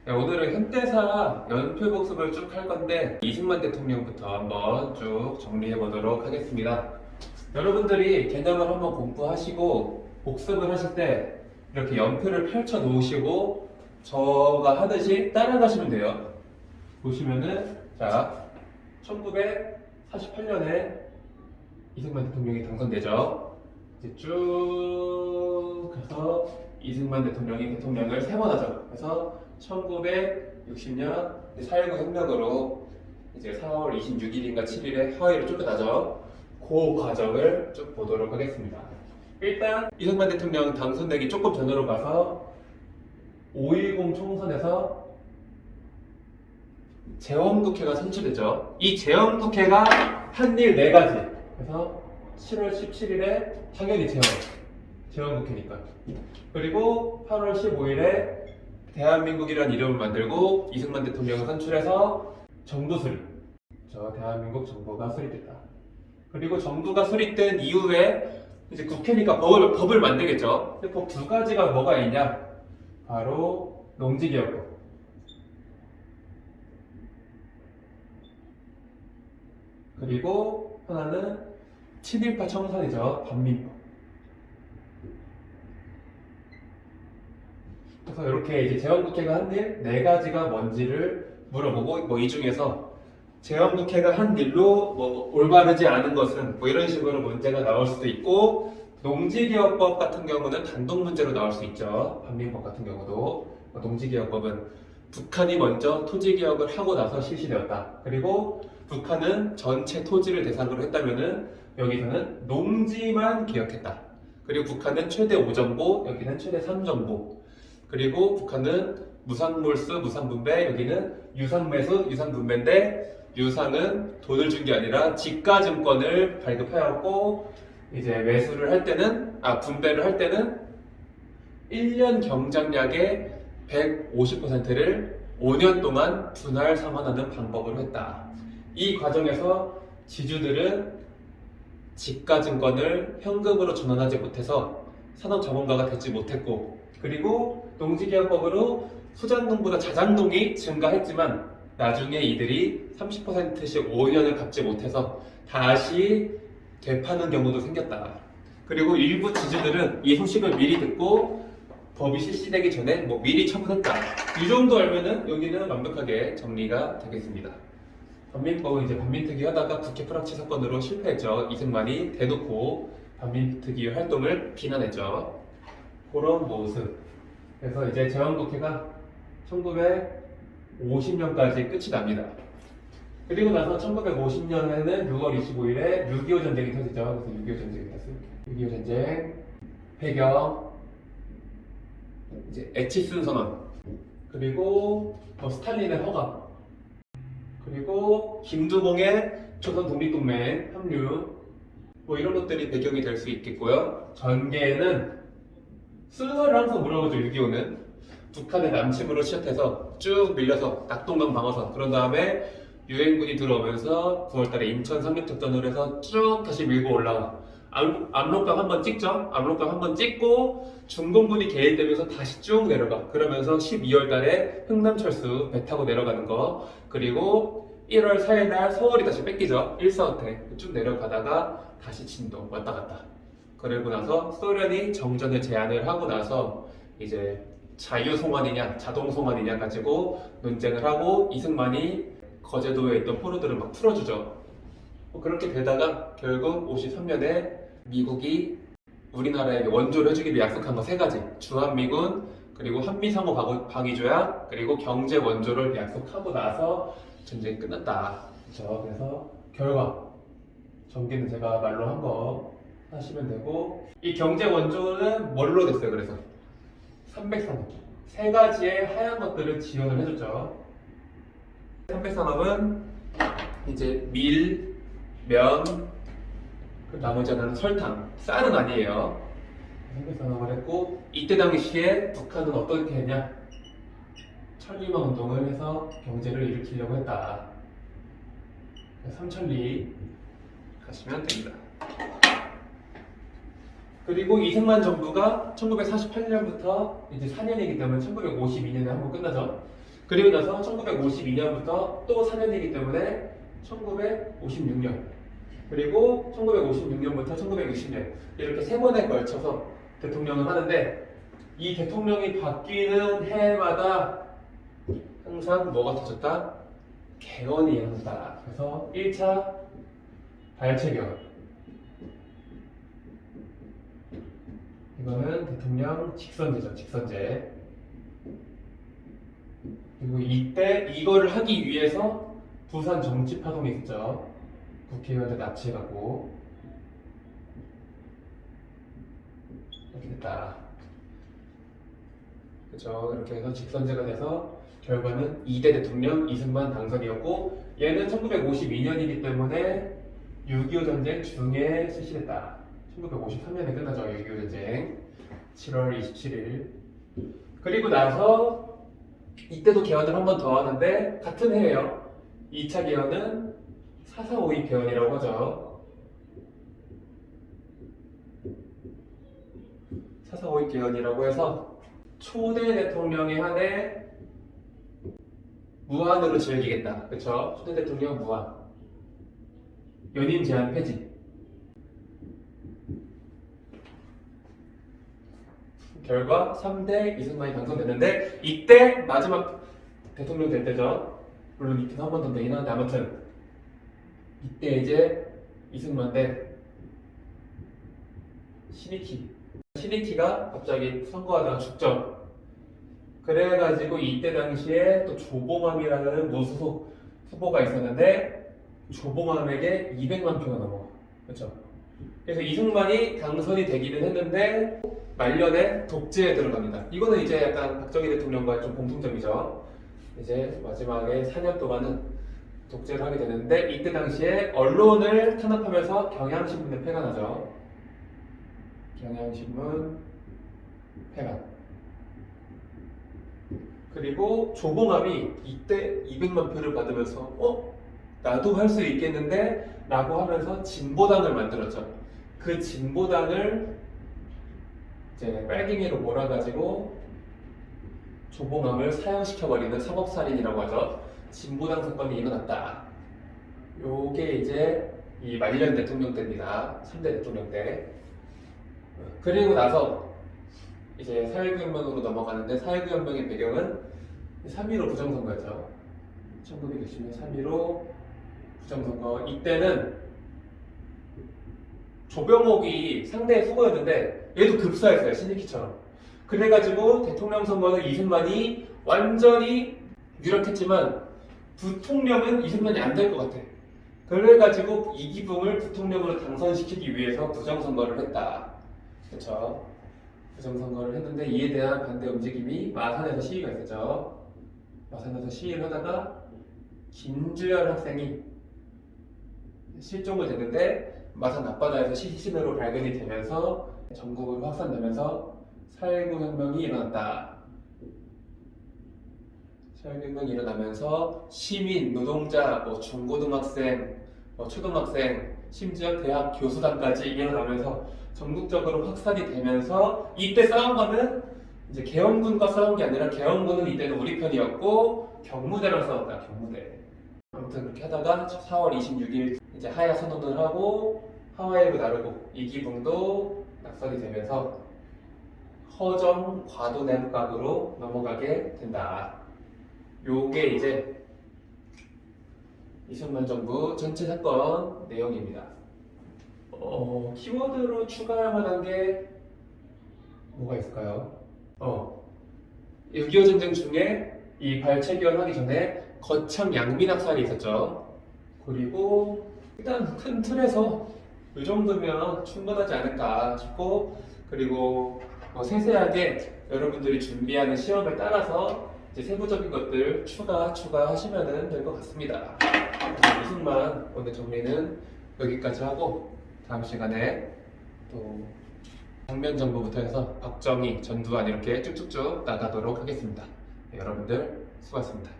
네, 오늘은 현대사 연표 복습을 쭉 할 건데 이승만 대통령부터 한번 쭉 정리해 보도록 하겠습니다. 여러분들이 개념을 한번 공부하시고 복습을 하실 때 이렇게 연표를 펼쳐 놓으시고 저가 하듯이 따라가시면 돼요. 보시면은 자 1948년에 이승만 대통령이 당선되죠. 이제 쭉 가서 이승만 대통령이 대통령을 3번 하죠. 그래서 1960년 4.19 혁명으로 이제 4월 26일인가 7일에 하와이로 쫓겨나죠. 그 과정을 쭉 보도록 하겠습니다. 일단 이승만 대통령 당선되기 조금 전으로 가서 5.10 총선에서 재헌국회가 선출됐죠. 이 재헌국회가 한 일 4가지. 그래서 7월 17일에 당연히 재헌국회니까. 그리고 8월 15일에 대한민국이라는 이름을 만들고 이승만 대통령을 선출해서 정부 수립. 저 대한민국 정부가 수립됐다. 그리고 정부가 수립된 이후에 이제 국회니까 법을 만들겠죠. 근데 법 2가지가 뭐가 있냐? 바로 농지개혁법. 그리고 하나는 친일파 청산이죠. 반민법. 그래서 이렇게 이제 재헌국회가 한 일 4가지가 뭔지를 물어보고 뭐 이 중에서 재헌국회가 한 일로 뭐 올바르지 않은 것은 뭐 이런 식으로 문제가 나올 수도 있고 농지개혁법 같은 경우는 단독 문제로 나올 수 있죠. 반민법 같은 경우도 농지개혁법은 북한이 먼저 토지개혁을 하고 나서 실시되었다. 그리고 북한은 전체 토지를 대상으로 했다면은 여기서는 농지만 개혁했다. 그리고 북한은 최대 5정보, 여기는 최대 3정보. 그리고 북한은 무상몰수, 무상분배, 여기는 유상매수, 유상분배인데 유상은 돈을 준 게 아니라 지가증권을 발급하였고 이제 매수를 할 때는 분배를 할 때는 1년 경작량의 150%를 5년 동안 분할 상환하는 방법으로 했다. 이 과정에서 지주들은 지가증권을 현금으로 전환하지 못해서 산업자본가가 되지 못했고 그리고 농지개혁법으로 소작농보다 자작농이 증가했지만 나중에 이들이 30%씩 5년을 갚지 못해서 다시 되파는 경우도 생겼다. 그리고 일부 지주들은 이 소식을 미리 듣고 법이 실시되기 전에 뭐 미리 처분했다. 이 정도 알면은 여기는 완벽하게 정리가 되겠습니다. 반민법은 이제 반민특위 하다가 국회 프락치 사건으로 실패했죠. 이승만이 대놓고 반민특위 활동을 비난했죠. 그런 모습. 그래서 이제 재헌국회가 1950년까지 끝이 납니다. 그리고 나서 1950년에는 6월 25일에 6.25 전쟁이 터지죠. 그래서 6.25 전쟁이 터졌어요. 6.25 전쟁 배경 이제 에치슨 선언 그리고 스탈린의 허가 그리고 김두봉의 조선 독립동맹 합류 뭐 이런 것들이 배경이 될 수 있겠고요. 전개는 순서를 항상 물어보죠. 6.25는 북한의 남침으로 시작해서 쭉 밀려서 낙동강 방어선 그런 다음에 유엔군이 들어오면서 9월달에 인천 상륙작전을 해서 쭉 다시 밀고 올라가 압록강 한번 찍죠. 압록강 한번 찍고 중공군이 개입되면서 다시 쭉 내려가. 그러면서 12월달에 흥남철수 배 타고 내려가는 거 그리고 1월 4일날 서울이 다시 뺏기죠. 일사후퇴 쭉 내려가다가 다시 진도 왔다 갔다. 그리고 나서 소련이 정전을 제안을 하고 나서 이제 자유송환이냐 자동송환이냐 가지고 논쟁을 하고 이승만이 거제도에 있던 포로들을 막 풀어주죠. 그렇게 되다가 결국 53년에 미국이 우리나라에게 원조를 해주기로 약속한 거 3가지 주한미군 그리고 한미상호 방위조약 그리고 경제 원조를 약속하고 나서 전쟁이 끝났다. 그렇죠? 그래서 결과 전기는 제가 말로 한 거 하시면 되고 이 경제 원조는 뭘로 됐어요? 그래서 300산업 3가지의 하얀 것들을 지원을 해줬죠. 300산업은 이제 밀, 면, 그 나머지 하나는 설탕, 쌀은 아니에요. 300산업을 했고 이때 당시에 북한은 어떻게 했냐? 천리마 운동을 해서 경제를 일으키려고 했다. 삼천리 가시면 됩니다. 그리고 이승만 정부가 1948년부터 이제 4년이기 때문에 1952년에 한번 끝나죠. 그리고 나서 1952년부터 또 4년이기 때문에 1956년, 그리고 1956년부터 1960년 이렇게 세 번에 걸쳐서 대통령을 하는데, 이 대통령이 바뀌는 해마다 항상 뭐가 터졌다? 개헌이 일어난다. 그래서 1차 발췌개헌, 이거는 대통령 직선제죠. 직선제. 그리고 이때 이거를 하기 위해서 부산 정치파동이 있었죠. 국회의원들 납치해가고 이렇게 됐다. 그렇죠. 이렇게 해서 직선제가 돼서 결과는 2대 대통령 이승만 당선이었고, 얘는 1952년이기 때문에 6.25 전쟁 중에 실시됐다. 1953년에 끝나죠. 6.25 전쟁 7월 27일. 그리고 나서 이때도 개헌을 한 번 더 하는데 같은 해예요. 2차 개헌은 4.4.5.2 개헌이라고 하죠. 4.4.5.2 개헌이라고 해서 초대 대통령에 한해 무한으로 즐기겠다. 그쵸? 초대 대통령 무한. 연임 제한 폐지. 결과 3대 이승만이 당선됐는데, 이때 마지막 대통령 될 때죠. 물론 이때는 한 번 더 되긴 하는데, 아무튼 이때 이제 이승만 대 신익희가 갑자기 선거하다가 죽죠. 그래가지고 이때 당시에 또 조봉암이라는 무소속 후보가 있었는데, 조봉암에게 200만 표가 넘어가. 그렇죠? 그래서 이승만이 당선이 되기는 했는데 말년에 독재에 들어갑니다. 이거는 이제 약간 박정희 대통령과의 좀 공통점이죠. 이제 마지막에 4년 동안은 독재를 하게 되는데, 이때 당시에 언론을 탄압하면서 경향신문에 폐가 나죠. 경향신문 폐간. 그리고 조봉암이 이때 200만 표를 받으면서 나도 할 수 있겠는데? 라고 하면서 진보당을 만들었죠. 그 진보당을 이제 빨갱이로 몰아가지고 조봉암을 사형시켜버리는 상업살인이라고 하죠. 진보당 사건이 일어났다. 요게 이제 이 말년 대통령 때입니다. 3대 대통령 때. 그리고 나서 이제 4.19혁명으로 넘어가는데, 4.19혁명의 배경은 3.15 부정선거였죠. 1960년 3.15 부정선거. 이때는 조병옥이 상대의 후보였는데 얘도 급사했어요. 신익희처럼. 그래가지고 대통령 선거는 이승만이 완전히 유력했지만 부통령은 이승만이 안 될 것 같아. 그래가지고 이기붕을 부통령으로 당선시키기 위해서 부정선거를 했다. 그렇죠? 부정선거를 했는데, 이에 대한 반대 움직임이 마산에서 시위가 있었죠. 마산에서 시위를 하다가 김주열 학생이 실종을 됐는데, 마산 앞바다에서 시신으로 발견이 되면서 전국으로 확산되면서 4.19 혁명이 일어났다. 4.19 혁명이 일어나면서 시민, 노동자, 중고등학생, 초등학생, 심지어 대학 교수단까지 일어나면서 전국적으로 확산이 되면서, 이때 싸운 거는 이제 계엄군과 싸운 게 아니라, 계엄군은 이때는 우리 편이었고 경무대랑 싸웠다. 경무대. 아무튼 그렇게 하다가 4월 26일 이제 하야 선언을 하고 하와이로 나르고 이기붕도 낙선이 되면서 허정 과도내각으로 넘어가게 된다. 요게 이제 이승만 정부 전체 사건 내용입니다. 키워드로 추가할 만한 게 뭐가 있을까요? 6.25 전쟁 중에 이 발췌개헌 하기 전에 거창 양민학살이 있었죠. 그리고 일단 큰 틀에서 이 정도면 충분하지 않을까 싶고, 그리고 세세하게 여러분들이 준비하는 시험에 따라서 이제 세부적인 것들 추가하시면 될 것 같습니다. 이승만 오늘 정리는 여기까지 하고, 다음 시간에 또 장면 정보부터 해서 박정희, 전두환 이렇게 쭉쭉쭉 나가도록 하겠습니다. 네, 여러분들 수고하셨습니다.